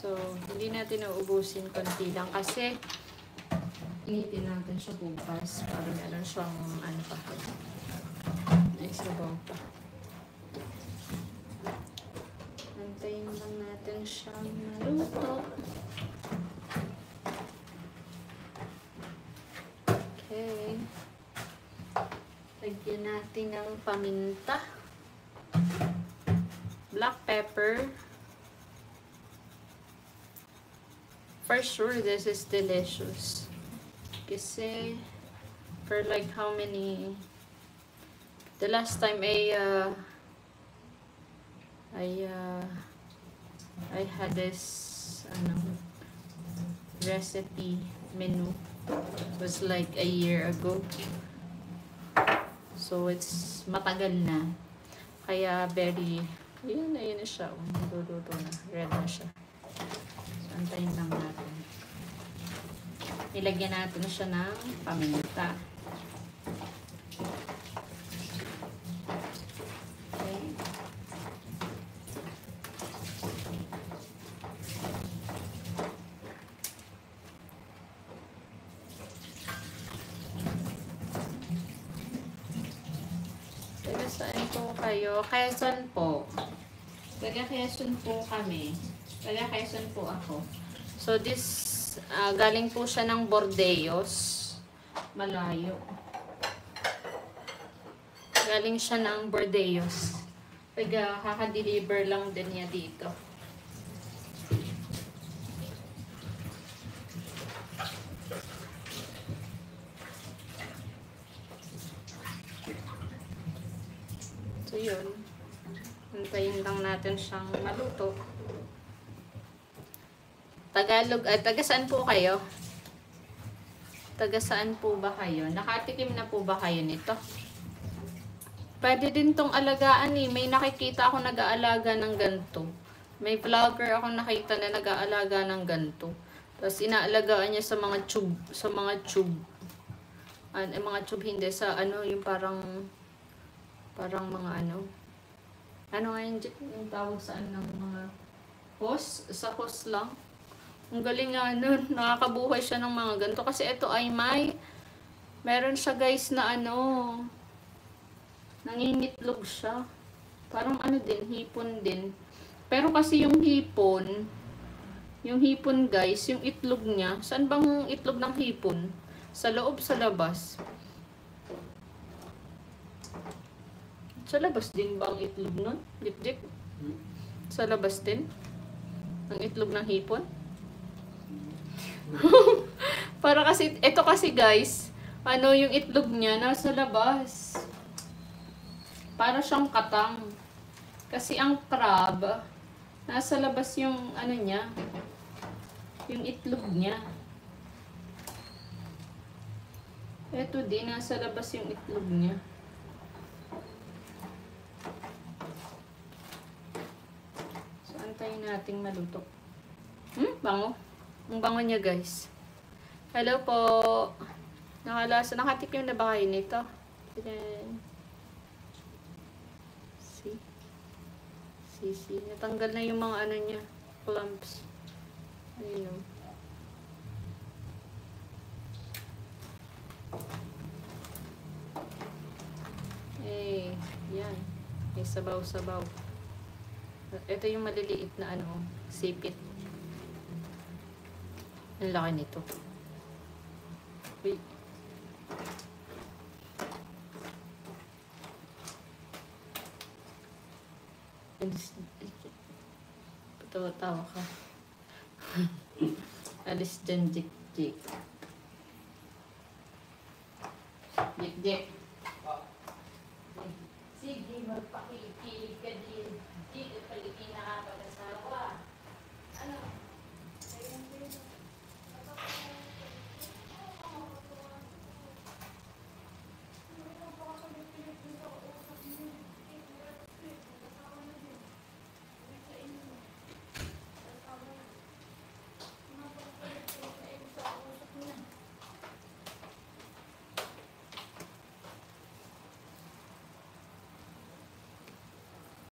So, hindi natin nauubusin, konti lang kasi initin natin siya bukas para meron siyang ano pa. May sabaw pa. Antayin lang natin siyang maluto. Okay. Lagyan natin ng paminta. Black pepper. For sure, this is delicious. Kasi, for like how many... The last time I had this recipe menu. It was like a year ago. So, it's matagal na. Kaya very... Ayun na siya. Luluto na. Red na siya. So, antayin lang natin. Nilagyan natin siya ng paminta. Okay. Taga saan po kayo? Quezon po. Taga Quezon po kami. Taga Quezon po ako. So this galing po siya ng Bordeos. Malayo. Galing siya ng Bordeos. Kaka-deliver lang din niya dito. So yun. Hintayin lang natin siyang maluto. Tagalog, taga saan po kayo? Taga saan po ba kayo? Nakatikim na po ba kayo nito? Pwede din tong alagaan eh. May nakikita ako nag-aalaga ng ganito. May vlogger ako nakita na nag-aalaga ng ganito. Tapos inaalagaan niya sa mga tube. Sa mga tube. Mga tube hindi. Sa ano, yung parang mga ano. Ano nga yung tawag saan ng mga hose? Sa hose lang. Ang galing nga nun. Nakakabuhay siya ng mga ganito. Kasi ito ay meron siya guys na ano, nangingitlog siya. Parang ano din, hipon din. Pero kasi yung hipon guys, yung itlog niya, saan bang itlog ng hipon? Sa loob, sa labas. Sa labas din ba ang itlog nun? Dip-dip? Sa labas din? Ang itlog ng hipon? Para kasi, ito kasi guys, ano yung itlog niya, nasa labas. Para siyang katang. Kasi ang crab, nasa labas yung ano niya, yung itlog niya. Ito din, nasa labas yung itlog niya. So, antayin nating maluto. Bango. Ang bango niya guys. Hello po. Nakatikim na ba kayo nito? Then, see. Natanggal na yung mga ano niya, clumps. Ayun o. Eh, yan. May sabaw-sabaw. Ito yung maliliit na ano, sipit. Ang laki nito. Wait. Patawa-tawa ka. Alis dyan, Jik. Jik. Sige, magpakilig-kilig